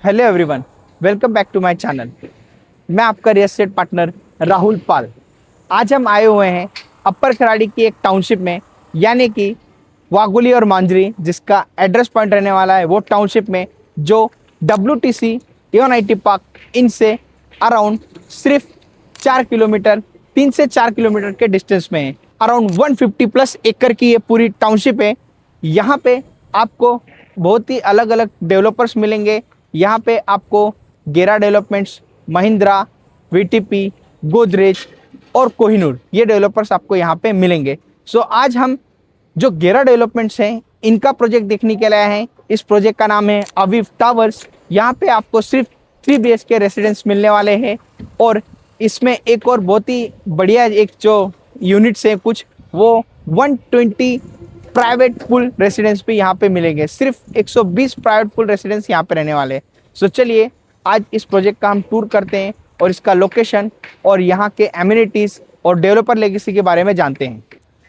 Hello everyone, welcome back to my channel. मैं आपका real estate partner Rahul Pal. आज हम आए हुए हैं अपर खराड़ी की एक टाउनशिप में, यानी कि वागुली और मांजरी, जिसका एड्रेस पॉइंट रहने वाला है वो टाउनशिप में, जो WTC एवन IT पार्क इनसे अराउंड सिर्फ 4 किलोमीटर, 3 से 4 किलोमीटर के डिस्टेंस में है। अराउंड 150 प्लस एकड़ की ये पूरी टाउनशिप है। यहाँ पे आपको बहुत ही अलग अलग डेवलपर्स मिलेंगे। यहाँ पे आपको गेरा डेवलपमेंट्स, महिंद्रा, VTP, गोदरेज और कोहिनूर, ये डेवलपर्स आपको यहाँ पे मिलेंगे। सो आज हम जो गेरा डेवलपमेंट्स हैं इनका प्रोजेक्ट देखने के लिए आए हैं। इस प्रोजेक्ट का नाम है अवीव टावर्स। यहाँ पे आपको सिर्फ 3 BHK रेसिडेंस मिलने वाले हैं और इसमें एक और बहुत ही बढ़िया एक जो यूनिट्स है कुछ, वो 120 प्राइवेट पूल रेसिडेंस भी यहाँ पे मिलेंगे। सिर्फ 120 प्राइवेट पूल रेसिडेंस यहाँ पे रहने वाले हैं। सो चलिए आज इस प्रोजेक्ट का हम टूर करते हैं और इसका लोकेशन और यहाँ के एमिनिटीज और डेवलपर लेगेसी के बारे में जानते हैं।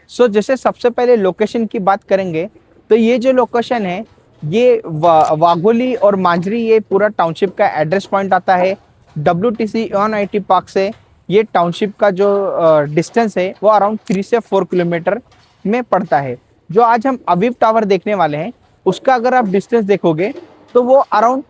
सो जैसे सबसे पहले लोकेशन की बात करेंगे तो ये जो लोकेशन है ये वाघोली और मांजरी, ये पूरा टाउनशिप का एड्रेस पॉइंट आता है। WTC एवन IT पार्क से ये टाउनशिप का जो डिस्टेंस है वो अराउंड 3 से 4 किलोमीटर में पड़ता है। जो आज हम अवीव टावर देखने वाले हैं उसका अगर आप डिस्टेंस देखोगे तो वो अराउंड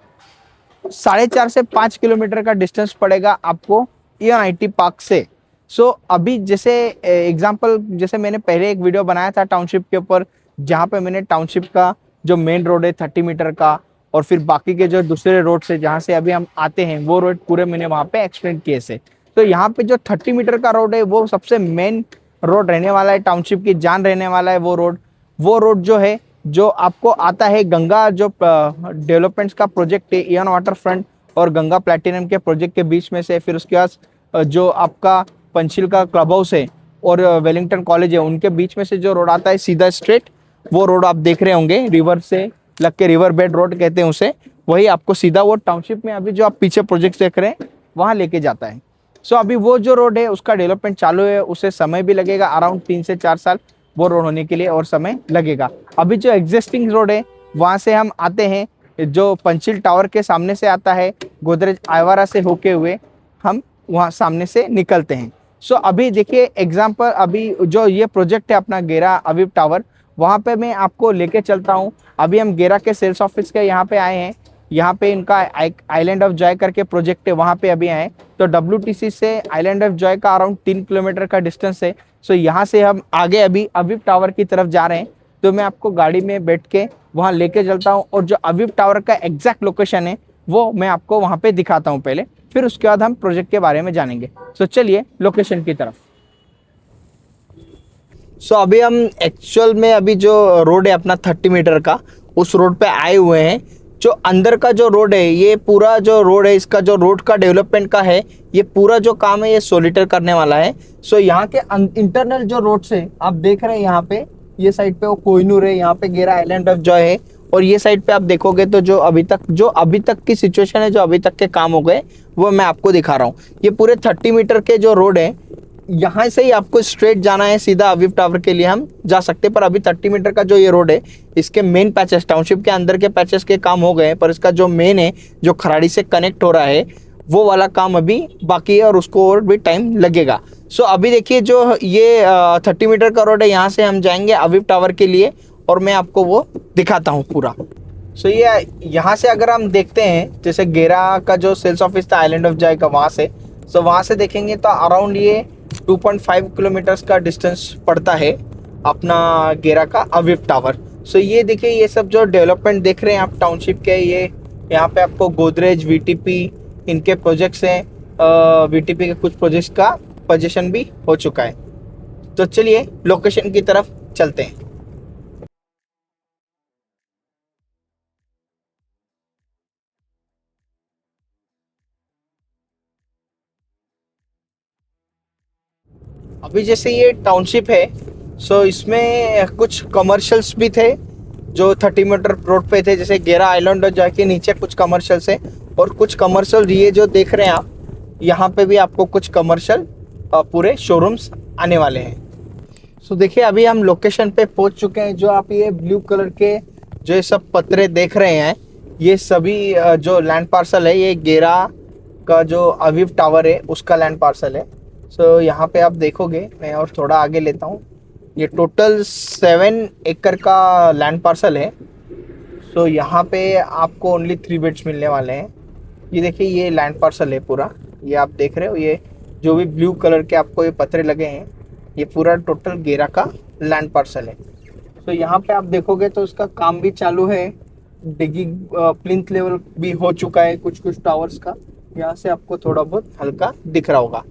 4.5 से 5 किलोमीटर का डिस्टेंस पड़ेगा आपको एवन IT पार्क से। सो अभी जैसे एग्जांपल, जैसे मैंने पहले एक वीडियो बनाया था टाउनशिप के ऊपर, जहाँ पे मैंने टाउनशिप का जो मेन रोड है 30 मीटर का, और फिर बाकी के जो दूसरे रोड से जहाँ से अभी हम आते हैं वो रोड पूरे मैंने वहाँ पे एक्सप्लेन किए से। तो यहाँ पे जो 30 मीटर का रोड है वो सबसे मेन रोड रहने वाला है, टाउनशिप की जान रहने वाला है वो रोड जो है, जो आपको आता है गंगा जो डेवलपमेंट्स का प्रोजेक्ट है इयन वाटर फ्रंट और गंगा प्लैटिनम के प्रोजेक्ट के बीच में से। फिर उसके बाद जो आपका पंचशील का क्लब हाउस है और वेलिंगटन कॉलेज है, उनके बीच में से जो रोड आता है सीधा स्ट्रेट, वो रोड आप देख रहे होंगे, रिवर से लग के रिवर बेड रोड कहते हैं उसे, वही आपको सीधा वो टाउनशिप में अभी जो आप पीछे प्रोजेक्ट देख रहे हैं वहाँ लेके जाता है। सो अभी वो जो रोड है उसका डेवलपमेंट चालू है, उसे समय भी लगेगा अराउंड 3 से 4 साल वो रोड होने के लिए और समय लगेगा। अभी जो एग्जिस्टिंग रोड है वहाँ से हम आते हैं, जो पंचशील टावर के सामने से आता है, गोदरेज आइवारा से होके हुए हम वहाँ सामने से निकलते हैं। सो अभी देखिए एग्जाम्पल, अभी जो ये प्रोजेक्ट है अपना गेरा अवीव टावर, वहाँ पे मैं आपको लेके चलता हूँ। अभी हम गेरा के सेल्स ऑफिस के यहाँ पे आए हैं। यहाँ पे इनका आइलैंड ऑफ जॉय करके प्रोजेक्ट है, वहाँ पे अभी आए। तो WTC से आइलैंड ऑफ जॉय का अराउंड 3 किलोमीटर का डिस्टेंस है। सो यहाँ से हम आगे अभी अवीव टावर की तरफ जा रहे हैं। तो मैं आपको गाड़ी में बैठ के वहाँ लेके चलता हूँ और जो अवीव टावर का एग्जैक्ट लोकेशन है वो मैं आपको वहाँ पे दिखाता हूँ पहले, फिर उसके बाद हम प्रोजेक्ट के बारे में जानेंगे। सो चलिए लोकेशन की तरफ। सो अभी हम एक्चुअल में अभी जो रोड है अपना 30 मीटर का, उस रोड पे आए हुए हैं। जो अंदर का जो रोड है, ये पूरा जो रोड है, इसका जो रोड का डेवलपमेंट का है, ये पूरा जो काम है ये सोलिटर करने वाला है। सो यहाँ के इंटरनल जो रोड से आप देख रहे हैं, यहाँ पे ये साइड पे वो कोहिनूर है, यहाँ पे गेरा आइलैंड ऑफ जॉय है, और ये साइड पे आप देखोगे तो जो अभी तक की सिचुएशन है, जो अभी तक के काम हो गए, वो मैं आपको दिखा रहा हूँ। ये पूरे 30 मीटर के जो रोड है, यहाँ से ही आपको स्ट्रेट जाना है सीधा अवीव टावर के लिए हम जा सकते हैं। पर अभी 30 मीटर का जो ये रोड है, इसके मेन पैचेस, टाउनशिप के अंदर के पैचेस के काम हो गए हैं, पर इसका जो मेन है जो खराड़ी से कनेक्ट हो रहा है वो वाला काम अभी बाकी है और उसको और भी टाइम लगेगा। सो अभी देखिए जो ये 30 मीटर का रोड है, यहाँ से हम जाएंगे अवीव टावर के लिए और मैं आपको वो दिखाता हूँ पूरा। सो ये यहाँ से अगर हम देखते हैं, जैसे गेरा का जो सेल्स ऑफिस था आइलैंड ऑफ जॉय का, वहाँ से, सो वहाँ से देखेंगे तो अराउंड ये 2.5 किलोमीटर्स का डिस्टेंस पड़ता है अपना गेरा का अवीव टावर। सो ये देखिए, ये सब जो डेवलपमेंट देख रहे हैं आप टाउनशिप के, ये यहाँ पे आपको गोदरेज, VTP इनके प्रोजेक्ट्स हैं। VTP के कुछ प्रोजेक्ट्स का पोजीशन भी हो चुका है। तो चलिए लोकेशन की तरफ चलते हैं। अभी जैसे ये टाउनशिप है, सो इसमें कुछ कमर्शियल्स भी थे जो 30 मीटर रोड पे थे, जैसे गेरा आइलैंड और जाके नीचे कुछ कमर्शियल्स है, और कुछ कमर्शियल ये जो देख रहे हैं आप, यहाँ पे भी आपको कुछ कमर्शियल पूरे शोरूम्स आने वाले हैं। सो देखिए अभी हम लोकेशन पे पहुँच चुके हैं। जो आप ये ब्लू कलर के जो ये सब पत्रे देख रहे हैं, ये सभी जो लैंड पार्सल है ये गेरा का जो अवीव टावर है उसका लैंड पार्सल है। सो यहाँ पे आप देखोगे, मैं और थोड़ा आगे लेता हूँ, ये टोटल 7 एकड़ का लैंड पार्सल है। सो यहाँ पे आपको ओनली 3 बेड्स मिलने वाले हैं। ये देखिए ये लैंड पार्सल है पूरा, ये आप देख रहे हो, ये जो भी ब्लू कलर के आपको ये पत्रे लगे हैं ये पूरा टोटल गेरा का लैंड पार्सल है। तो यहाँ पे आप देखोगे तो उसका काम भी चालू है, डिगिंग प्लिंथ लेवल भी हो चुका है कुछ कुछ टावर्स का, यहाँ से आपको थोड़ा बहुत हल्का दिख रहा होगा।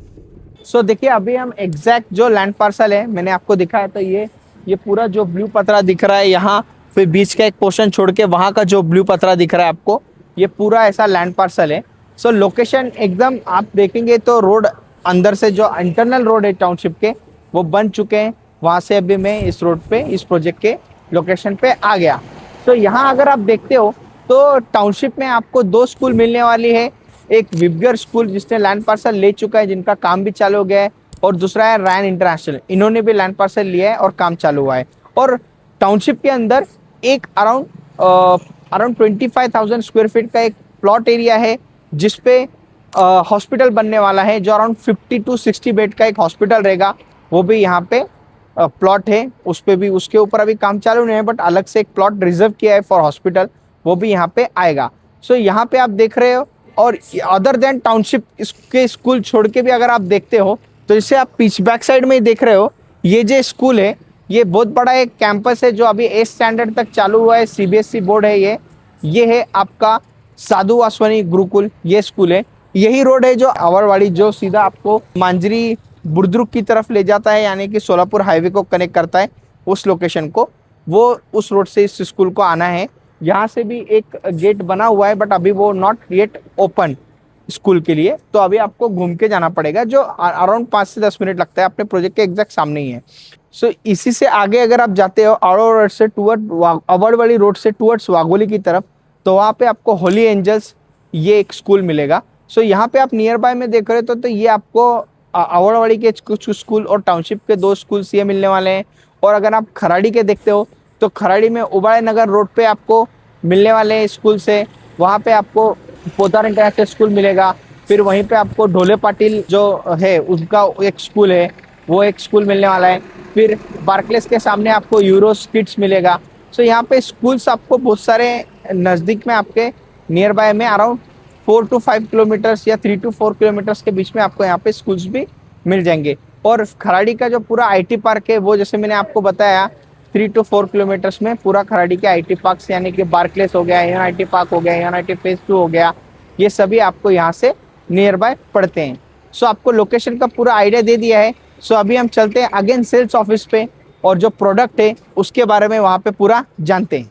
सो देखिए अभी हम एग्जैक्ट जो लैंड पार्सल है मैंने आपको दिखाया, तो ये पूरा जो ब्लू पतरा दिख रहा है यहाँ, फिर बीच का एक पोर्शन छोड़ के वहाँ का जो ब्लू पतरा दिख रहा है आपको, ये पूरा ऐसा लैंड पार्सल है। सो लोकेशन एकदम आप देखेंगे तो रोड अंदर से जो इंटरनल रोड है टाउनशिप के वो बन चुके हैं। वहाँ से अभी मैं इस रोड पे इस प्रोजेक्ट के लोकेशन पे आ गया। तो यहाँ अगर आप देखते हो तो टाउनशिप में आपको 2 स्कूल मिलने वाली है। एक विबगर स्कूल जिसने लैंड पार्सल ले चुका है, जिनका काम भी चालू हो गया है, और दूसरा है रैन इंटरनेशनल, इन्होंने भी लैंड पार्सल लिया है और काम चालू हुआ है। और टाउनशिप के अंदर एक अराउंड 25,000 स्क्वायर फीट का एक प्लॉट एरिया है जिसपे हॉस्पिटल बनने वाला है, जो अराउंड 50 to 60 बेड का एक हॉस्पिटल रहेगा। वो भी यहाँ पे प्लॉट है, उस पे भी उसके ऊपर अभी काम चालू नहीं है, बट अलग से एक प्लॉट रिजर्व किया है फॉर हॉस्पिटल, वो भी यहाँ पे आएगा। सो यहाँ पे आप देख रहे हो। और अदर देन टाउनशिप के स्कूल छोड़ के भी अगर आप देखते हो तो जैसे आप पीछे बैक साइड में देख रहे हो, ये जो स्कूल है ये बहुत बड़ा एक कैंपस है जो अभी 8th स्टैंडर्ड तक चालू हुआ है, सीबीएसई बोर्ड है ये है आपका साधु वासवानी गुरुकुल, ये स्कूल है। यही रोड है जो आवड़वाड़ी जो सीधा आपको मांजरी बुर्दुग की तरफ ले जाता है, यानी कि सोलापुर हाईवे को कनेक्ट करता है उस लोकेशन को, वो उस रोड से इस स्कूल को आना है। यहाँ से भी एक गेट बना हुआ है बट अभी वो नॉट येट ओपन स्कूल के लिए, तो अभी आपको घूम के जाना पड़ेगा, जो अराउंड 5 से 10 मिनट लगता है, अपने प्रोजेक्ट के एग्जैक्ट सामने ही है। सो इसी से आगे अगर आप जाते हो आवड़वाड़ी से आवड़वाड़ी रोड से टूवर्ड्स वाघोली की तरफ, तो वहाँ पे आपको होली एंजल्स ये एक स्कूल मिलेगा। सो यहाँ पे आप नियर बाय में देख रहे हो तो ये आपको आवड़वाड़ी के कुछ स्कूल और टाउनशिप के 2 स्कूल्स ये मिलने वाले हैं। और अगर आप खराड़ी के देखते हो तो खराड़ी में उबाड़े नगर रोड पे आपको मिलने वाले हैं स्कूल से, वहाँ पे आपको पोदार इंटरनेशनल स्कूल मिलेगा। फिर वहीं पे आपको ढोले पाटिल जो है उनका एक स्कूल है, वो एक स्कूल मिलने वाला है। फिर बार्कलेस के सामने आपको यूरो किड्स मिलेगा। सो यहाँ पे स्कूल्स आपको बहुत सारे नज़दीक में आपके नियर बाय में अराउंड 4 to 5 किलोमीटर्स या 3 to 4 किलोमीटर्स के बीच में आपको यहाँ पे स्कूल्स भी मिल जाएंगे। और खराड़ी का जो पूरा आईटी पार्क है वो जैसे मैंने आपको बताया 3 to 4 किलोमीटर्स में पूरा खराड़ी के आईटी पार्क, यानी कि बार्कलेस हो गया, यहाँ आईटी पार्क हो गया, यहाँ आईटी फेज 2 हो गया, ये सभी आपको यहाँ से नियर बाय पड़ते हैं। सो आपको लोकेशन का पूरा आइडिया दे दिया है। सो अभी हम चलते हैं अगेन सेल्स ऑफिस पे और जो प्रोडक्ट है उसके बारे में वहाँ पे पूरा जानते हैं।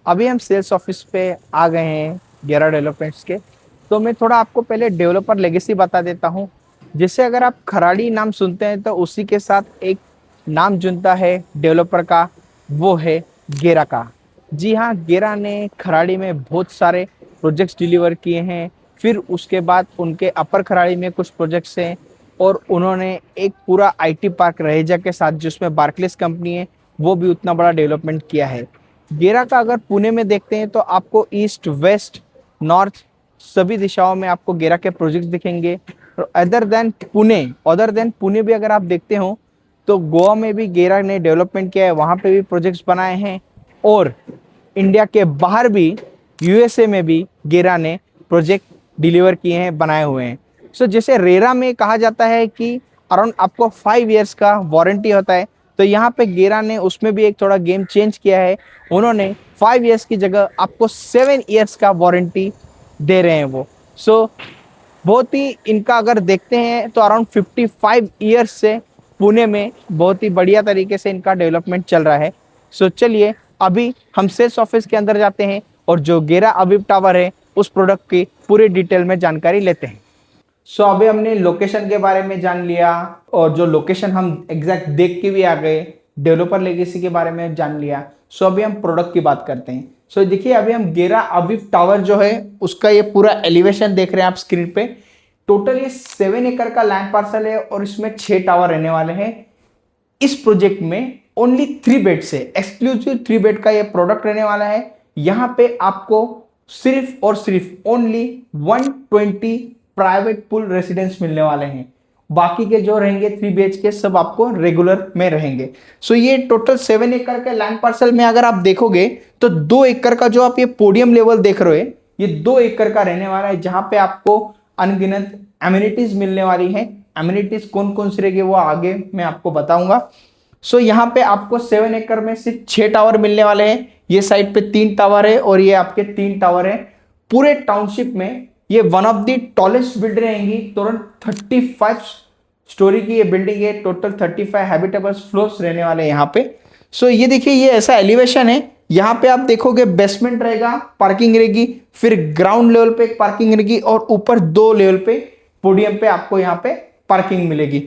अभी हम सेल्स ऑफिस पे आ गए हैं गेरा डेवलपमेंट्स के। तो मैं थोड़ा आपको पहले डेवलपर लेगेसी बता देता हूँ। जैसे अगर आप खराड़ी नाम सुनते हैं तो उसी के साथ एक नाम जुड़ता है डेवलपर का, वो है गेरा का। जी हाँ, गेरा ने खराड़ी में बहुत सारे प्रोजेक्ट्स डिलीवर किए हैं। फिर उसके बाद उनके अपर खराड़ी में कुछ प्रोजेक्ट्स हैं और उन्होंने एक पूरा आईटी पार्क रहेजा के साथ जिसमें बार्कलेस कंपनी है वो भी उतना बड़ा डेवलपमेंट किया है। गेरा का अगर पुणे में देखते हैं तो आपको ईस्ट वेस्ट नॉर्थ सभी दिशाओं में आपको गेरा के प्रोजेक्ट्स दिखेंगे। अदर देन पुणे भी अगर आप देखते हो तो गोवा में भी गेरा ने डेवलपमेंट किया है, वहाँ पे भी प्रोजेक्ट्स बनाए हैं। और इंडिया के बाहर भी यूएसए में भी गेरा ने प्रोजेक्ट डिलीवर किए हैं, बनाए हुए हैं। सो जैसे रेरा में कहा जाता है कि अराउंड आपको 5 इयर्स का वारंटी होता है, तो यहाँ पे गेरा ने उसमें भी एक थोड़ा गेम चेंज किया है। उन्होंने 5 इयर्स की जगह आपको 7 इयर्स का वारंटी दे रहे हैं वो। सो बहुत ही इनका अगर देखते हैं तो अराउंड 55 इयर्स से पुणे में बहुत ही बढ़िया तरीके से इनका डेवलपमेंट चल रहा है। सो चलिए अभी हम सेल्स ऑफिस के अंदर जाते हैं और जो गेरा अवीव टावर है उस प्रोडक्ट की पूरी डिटेल में जानकारी लेते हैं। सो अभी हमने लोकेशन के बारे में जान लिया और जो लोकेशन हम एग्जैक्ट देख के भी आ गए, डेवलपर लेगेसी के बारे में जान लिया। सो अभी हम प्रोडक्ट की बात करते हैं। सो देखिए अभी हम गेरा अवीव टावर जो है उसका ये पूरा एलिवेशन देख रहे हैं आप स्क्रीन पे। टोटल ये 7 एकड़ का लैंड पार्सल है और इसमें 6 टावर रहने वाले हैं। इस प्रोजेक्ट में ओनली 3 बेड से एक्सक्लूसिव 3 बेड का ये प्रोडक्ट रहने वाला है। यहाँ पे आपको सिर्फ और सिर्फ ओनली 120 प्राइवेट पूल रेसिडेंस मिलने वाले हैं। बाकी के जो रहेंगे 3 BHK के सब आपको रेगुलर में रहेंगे। सो ये टोटल 7 एकड़ के लैंड पार्सल में अगर आप देखोगे तो 2 एकड़ का जो आप ये पोडियम लेवल देख रहे हो, ये 2 एकड़ का रहने वाला है, जहां पे आपको अनगिनत एमिनिटीज मिलने वाली है। एमिनिटीज कौन कौन सी रहेगी वो आगे मैं आपको बताऊंगा। सो यहाँ पे आपको 7 एकड़ में सिर्फ 6 टावर मिलने वाले हैं। ये साइड पे 3 टावर है और ये आपके 3 टावर है। पूरे टाउनशिप में ये one of the tallest building रहेंगी। तुरंत 35 स्टोरी की ये बिल्डिंग है। टोटल 35 हैबिटेबल फ्लोर्स रहने वाले हैं यहाँ पे। सो ये देखिए, ये ऐसा एलिवेशन है। यहाँ पे आप देखोगे बेसमेंट रहेगा, पार्किंग रहेगी, फिर ग्राउंड लेवल पे एक पार्किंग रहेगी और ऊपर 2 लेवल पे पोडियम पे आपको यहाँ पे पार्किंग मिलेगी।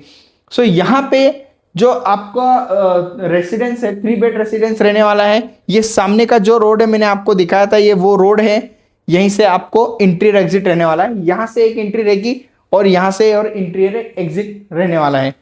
सो यहाँ पे जो आपका रेसिडेंस है, 3 बेड रेसिडेंस रहने वाला है। ये सामने का जो रोड है मैंने आपको दिखाया था, ये वो रोड है। यहीं से आपको इंटीरियर एग्जिट रहने वाला है। यहाँ से एक एंट्री रहेगी और यहाँ से और इंटीरियर एग्जिट रहने वाला है।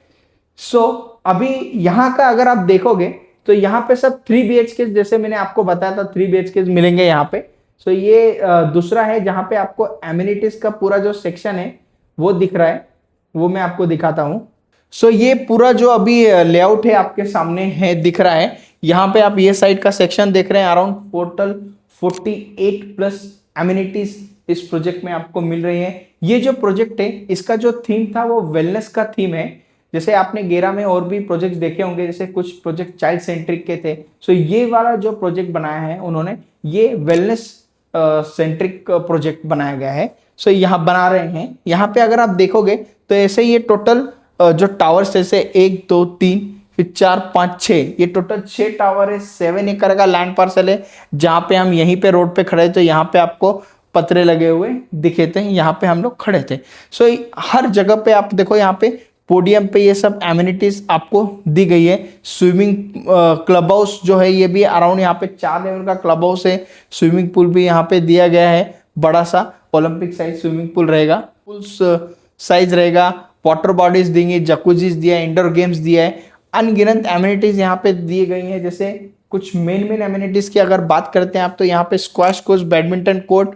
सो अभी यहाँ का अगर आप देखोगे तो यहाँ पे सब 3 BHK जैसे मैंने आपको बताया था 3 BHK मिलेंगे यहाँ पे। सो ये दूसरा है जहाँ पे आपको एमिनिटीज का पूरा जो सेक्शन है वो दिख रहा है, वो मैं आपको दिखाता हूँ। सो ये पूरा जो अभी लेआउट है आपके सामने है दिख रहा है। यहाँ पे आप ये साइड का सेक्शन देख रहे हैं। अराउंड टोटल 48 प्लस एमिनिटीज इस प्रोजेक्ट में आपको मिल रही है। ये जो प्रोजेक्ट है इसका जो थीम था वो वेलनेस का थीम है। जैसे आपने गेरा में और भी प्रोजेक्ट देखे होंगे, जैसे कुछ प्रोजेक्ट चाइल्ड सेंट्रिक के थे। सो ये वाला जो प्रोजेक्ट बनाया है उन्होंने, ये वेलनेस सेंट्रिक प्रोजेक्ट बनाया गया है। सो यहाँ बना रहे हैं। यहाँ पे अगर आप देखोगे तो ऐसे ये टोटल जो टावर्स जैसे 1 2 3 फिर 4 5 6, ये टोटल 6 टावर है। 7 एकड़ का लैंड पार्सल है। जहाँ पे हम यहीं पे रोड पे खड़े तो यहाँ पे आपको पतरे लगे हुए दिखे थे, यहाँ पे हम लोग खड़े थे। सो हर जगह पे आप देखो, यहाँ पे पोडियम पे ये सब एमिनिटीज आपको दी गई है। स्विमिंग क्लब हाउस जो है ये भी अराउंड यहाँ पे 4 लेवल का क्लब हाउस है। स्विमिंग पूल भी यहाँ पे दिया गया है, बड़ा सा ओलंपिक साइज स्विमिंग पूल रहेगा, फुल साइज रहेगा। वाटर बॉडीज देंगे, जकूजीज दिया है, इंडोर गेम्स दिया है। अनगिनत एमिनिटीज यहाँ पे दी गई हैं। जैसे कुछ मेन एमिनिटीज की अगर बात करते हैं आप तो यहाँ पे स्क्वैश कोर्ट, बैडमिंटन कोर्ट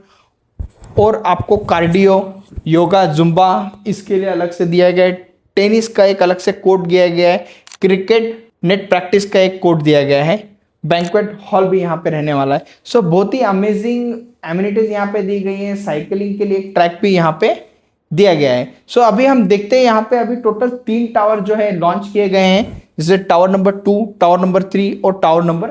और आपको कार्डियो, योगा, जुम्बा इसके लिए अलग से दिया गया है। टेनिस का एक अलग से कोर्ट दिया गया है। क्रिकेट नेट प्रैक्टिस का एक कोर्ट दिया गया है। बैंक्वेट हॉल भी यहाँ पे रहने वाला है। सो बहुत ही अमेजिंग एमिनिटीज यहाँ पे दी गई है। साइकिलिंग के लिए एक ट्रैक भी यहाँ पे दिया गया है। सो अभी हम देखते हैं यहाँ पे अभी टोटल 3 टावर जो है लॉन्च किए गए हैं, जैसे टावर नंबर 2, टावर नंबर 3 और टावर नंबर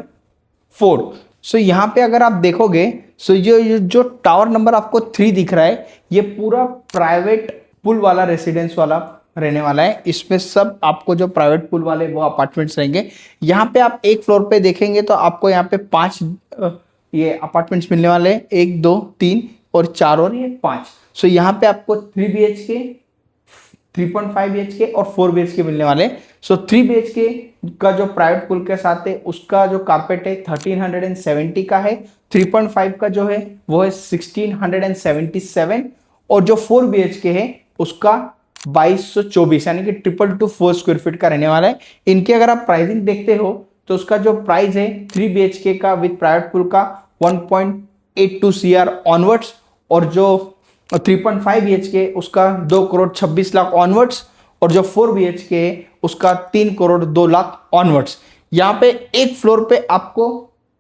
4। सो यहाँ पे अगर आप देखोगे, सो जो टावर नंबर आपको 3 दिख रहा है, ये पूरा प्राइवेट पूल वाला रेसिडेंस वाला रहने वाला है। इसमें सब आपको जो प्राइवेट पूल वाले वो अपार्टमेंट्स रहेंगे। यहाँ पे आप एक फ्लोर पे देखेंगे तो आपको यहाँ पे 5 ये अपार्टमेंट्स मिलने वाले हैं, 1 2 3 और 4 और ये 5। सो यहाँ पे आपको 3 BHK, 3.5 BHK और 4 BHK मिलने वाले। सो 3 BHK का जो प्राइवेट पूल के साथ है उसका जो कारपेट है 1370 का है। 3.5 का जो है वो है 1677 और जो 4 BHK है उसका 2224 यानी कि 224 स्क्वायर फीट का रहने वाला है। इनके अगर आप प्राइसिंग देखते हो तो उसका जो प्राइस है 3 BHK का विद प्राइवेट पूल का 1.82 CR ऑनवर्ड्स और जो 3.5 BHK उसका 2 करोड़ 26 लाख ऑनवर्ड्स और जो 4 BHK है उसका 3 करोड़ 2 लाख ऑनवर्ड्स। यहाँ पे एक फ्लोर पे आपको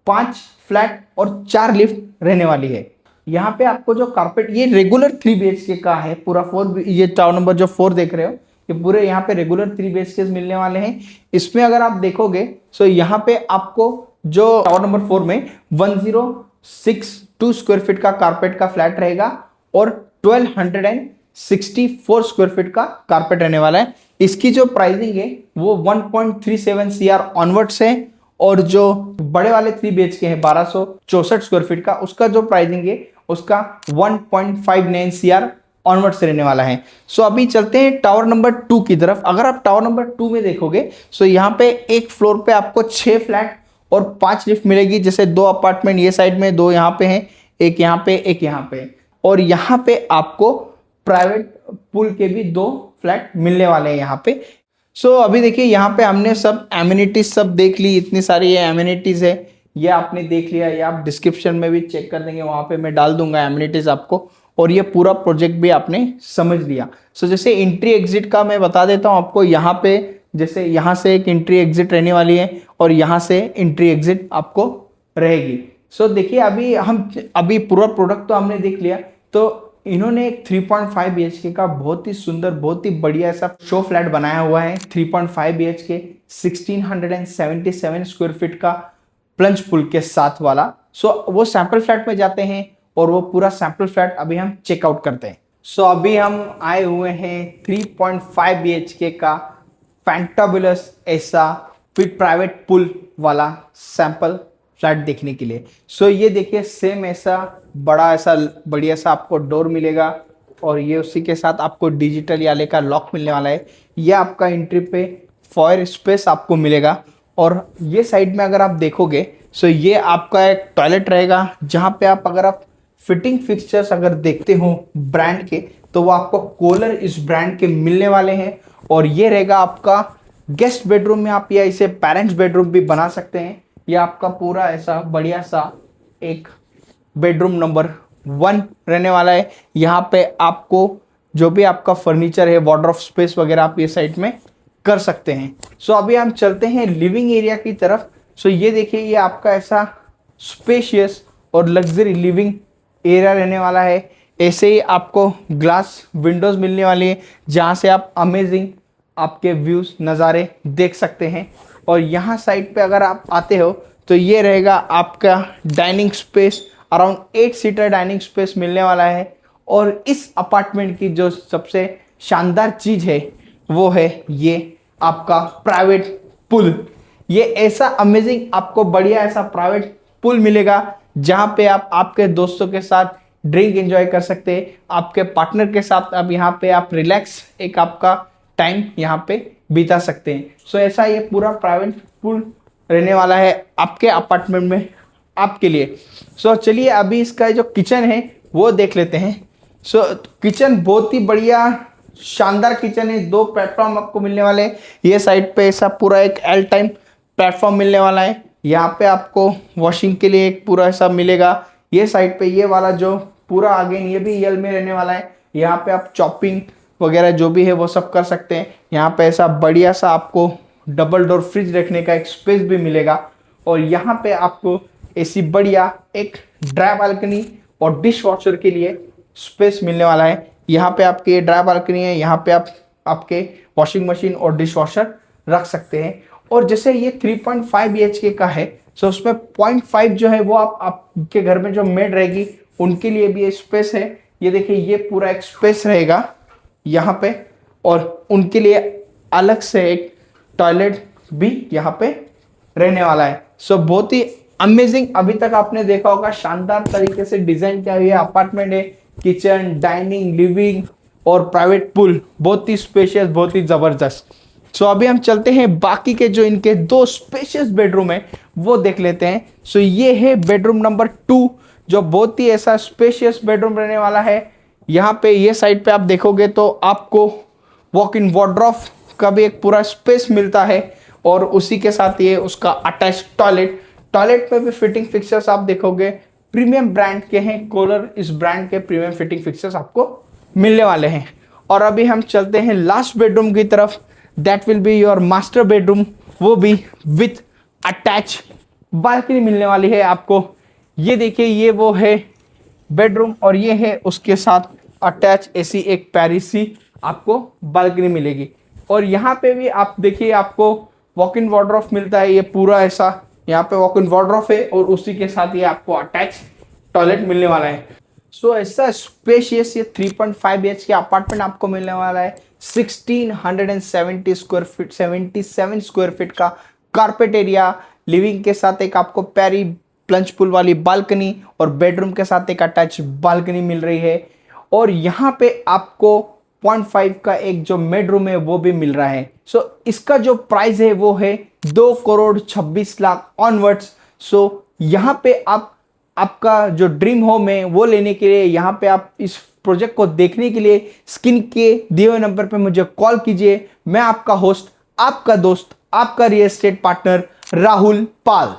5 फ्लैट और 4 लिफ्ट रहने वाली है। यहाँ पे आपको जो कारपेट, ये रेगुलर 3 BHK का है पूरा। 4 ये टावर नंबर जो 4 देख रहे हो ये पूरे यहाँ पे रेगुलर 3 BHK मिलने वाले हैं। इसमें अगर आप देखोगे सो यहाँ पे आपको जो टावर नंबर 4 में 1062 स्क्वायर फीट का कारपेट का फ्लैट रहेगा और 1264 स्क्वायर फीट का कारपेट रहने वाला है। इसकी जो प्राइसिंग है वो 1.37 CR ऑनवर्ड्स है और जो बड़े वाले 3 BHK है 1264 स्क्वायर फीट का, उसका जो प्राइसिंग है उसका 1.59 CR ऑनवर्ड्स रहने वाला है। सो अभी चलते हैं टावर नंबर 2 की तरफ। अगर आप टावर नंबर 2 में देखोगे सो यहाँ पे एक फ्लोर पे आपको 6 फ्लैट और 5 लिफ्ट मिलेगी। जैसे 2 अपार्टमेंट ये साइड में, 2 यहाँ पे हैं, एक यहाँ पे, एक यहाँ पे, और यहाँ पे आपको प्राइवेट पूल के भी 2 फ्लैट मिलने वाले हैं यहाँ पे। सो अभी देखिए यहाँ पे हमने सब एमिनिटीज सब देख ली। इतनी सारी ये एमिनिटीज है, ये आपने देख लिया, या आप डिस्क्रिप्शन में भी चेक कर देंगे, वहाँ पे मैं डाल दूंगा एमिनिटीज आपको। और ये पूरा प्रोजेक्ट भी आपने समझ लिया। सो जैसे एंट्री एग्जिट का मैं बता देता हूँ आपको। यहाँ पे जैसे यहाँ से एक एंट्री एग्जिट रहने वाली है और यहाँ से एंट्री एग्जिट आपको रहेगी। सो देखिए अभी पूरा प्रोडक्ट तो हमने देख लिया। तो इन्होंने एक 3.5 BHK का बहुत ही सुंदर, बहुत ही बढ़िया ऐसा शो फ्लैट बनाया हुआ है। 3.5 BHK 1677 स्क्वायर फीट का प्लंज पूल के साथ वाला। सो वो सैंपल फ्लैट में जाते हैं और वो पूरा सैंपल फ्लैट अभी हम चेकआउट करते हैं। सो अभी हम आए हुए हैं 3.5 BHK का फैंटाबुलस ऐसा विद प्राइवेट पूल वाला सैंपल फ्लैट देखने के लिए। सो ये देखिए सेम ऐसा बड़ा ऐसा बढ़िया सा आपको डोर मिलेगा और ये उसी के साथ आपको डिजिटल याले का लॉक मिलने वाला है। ये आपका एंट्री पे फॉयर स्पेस आपको मिलेगा। और ये साइड में अगर आप देखोगे सो ये आपका एक टॉयलेट रहेगा, जहाँ पे अगर आप फिटिंग फिक्सचर्स अगर देखते हो ब्रांड के, तो वो आपको कोलर इस ब्रांड के मिलने वाले हैं। और ये रहेगा आपका गेस्ट बेडरूम में, आप या इसे पेरेंट्स बेडरूम भी बना सकते हैं। ये आपका पूरा ऐसा बढ़िया सा एक बेडरूम नंबर 1 रहने वाला है। यहाँ पे आपको जो भी आपका फर्नीचर है, वार्डरोब स्पेस वगैरह आप ये साइड में कर सकते हैं। सो अभी हम चलते हैं लिविंग एरिया की तरफ। सो ये देखिए ये आपका ऐसा स्पेशियस और लग्जरी लिविंग एरिया रहने वाला है। ऐसे ही आपको ग्लास विंडोज मिलने वाली है, जहाँ से आप अमेजिंग आपके व्यूज नज़ारे देख सकते हैं। और यहाँ साइड पे अगर आप आते हो तो ये रहेगा आपका dining space, around 8 seater dining space मिलने वाला है। और इस अपार्टमेंट की जो सबसे शानदार चीज़ है वो है ये आपका प्राइवेट पूल। ये ऐसा अमेजिंग आपको बढ़िया ऐसा प्राइवेट पूल मिलेगा, जहाँ पे आप आपके दोस्तों के साथ ड्रिंक एंजॉय कर सकते हैं, आपके पार्टनर के साथ अब यहाँ पे आप रिलैक्स एक आपका टाइम यहाँ पे बिता सकते हैं। सो ऐसा ये पूरा प्राइवेट पूल रहने वाला है आपके अपार्टमेंट में आपके लिए। सो चलिए अभी इसका जो किचन है वो देख लेते हैं। सो किचन बहुत ही बढ़िया शानदार किचन है। 2 प्लेटफॉर्म आपको मिलने वाले हैं। ये साइड पे ऐसा पूरा एक एल टाइम प्लेटफॉर्म मिलने वाला है। यहाँ पे आपको वॉशिंग के लिए एक पूरा ऐसा मिलेगा। ये साइड पे ये वाला जो पूरा आगे ये भी यल में रहने वाला है। यहाँ पे आप चॉपिंग वगैरह जो भी है वो सब कर सकते हैं। यहाँ पे ऐसा बढ़िया सा आपको डबल डोर फ्रिज रखने का एक स्पेस भी मिलेगा। और यहाँ पे आपको ऐसी बढ़िया एक ड्राई बालकनी और डिश वॉशर के लिए स्पेस मिलने वाला है। यहाँ पे आपके ड्राई बालकनी है, यहाँ पे आप आपके वॉशिंग मशीन और डिश वॉशर रख सकते हैं। और जैसे ये 3.5 BHK का है, सो उसमें 0.5 जो है वो आपके घर में जो मेड रहेगी उनके लिए भी स्पेस है। ये देखिए ये पूरा एक स्पेस रहेगा यहाँ पे, और उनके लिए अलग से एक टॉयलेट भी यहाँ पे रहने वाला है। सो बहुत ही अमेजिंग, अभी तक आपने देखा होगा शानदार तरीके से डिजाइन किया हुआ अपार्टमेंट है। किचन, डाइनिंग, लिविंग और प्राइवेट पूल, बहुत ही स्पेशियस, बहुत ही जबरदस्त। सो अभी हम चलते हैं बाकी के जो इनके 2 स्पेशियस बेडरूम है वो देख लेते हैं। सो ये है बेडरूम नंबर 2, जो बहुत ही ऐसा स्पेशियस बेडरूम रहने वाला है। यहाँ पे ये साइड पे आप देखोगे तो आपको वॉक इन वार्डरोब का भी एक पूरा स्पेस मिलता है, और उसी के साथ ये उसका अटैच टॉयलेट में भी फिटिंग फिक्सर्स आप देखोगे प्रीमियम ब्रांड के हैं। कोलर इस ब्रांड के प्रीमियम फिटिंग फिक्सर्स आपको मिलने वाले हैं। और अभी हम चलते हैं लास्ट बेडरूम की तरफ, that will be your master bedroom, वो भी विथ अटैच बालकनी मिलने वाली है आपको। ये देखिए ये वो है बेडरूम, और ये है उसके साथ अटैच ऐसी एक प्यारी सी आपको बालकनी मिलेगी। और यहाँ पे भी आप देखिए आपको वॉक इन वार्डरोब मिलता है। ये पूरा ऐसा यहाँ पे वॉक इन वार्डरोब है, और उसी के साथ ये आपको अटैच टॉयलेट मिलने वाला है। सो ऐसा स्पेशियस ये 3.5 BHK अपार्टमेंट आपको मिलने वाला है। 1670 स्क्वायर फीट, 77 स्क्वायर फीट का कारपेट एरिया, लिविंग के साथ एक आपको प्यारी प्लंज पूल वाली बालकनी, और बेडरूम के साथ एक अटैच बालकनी मिल रही है। और यहाँ पे आपको 0.5 का एक जो बेड रूम है वो भी मिल रहा है। सो इसका जो प्राइस है वो है 2,26,00,000 ऑनवर्ड्स। सो यहाँ पे आप आपका जो ड्रीम होम है वो लेने के लिए, यहाँ पे आप इस प्रोजेक्ट को देखने के लिए स्क्रीन के दिए हुए नंबर पे मुझे कॉल कीजिए। मैं आपका होस्ट, आपका दोस्त, आपका रियल एस्टेट पार्टनर राहुल पाल।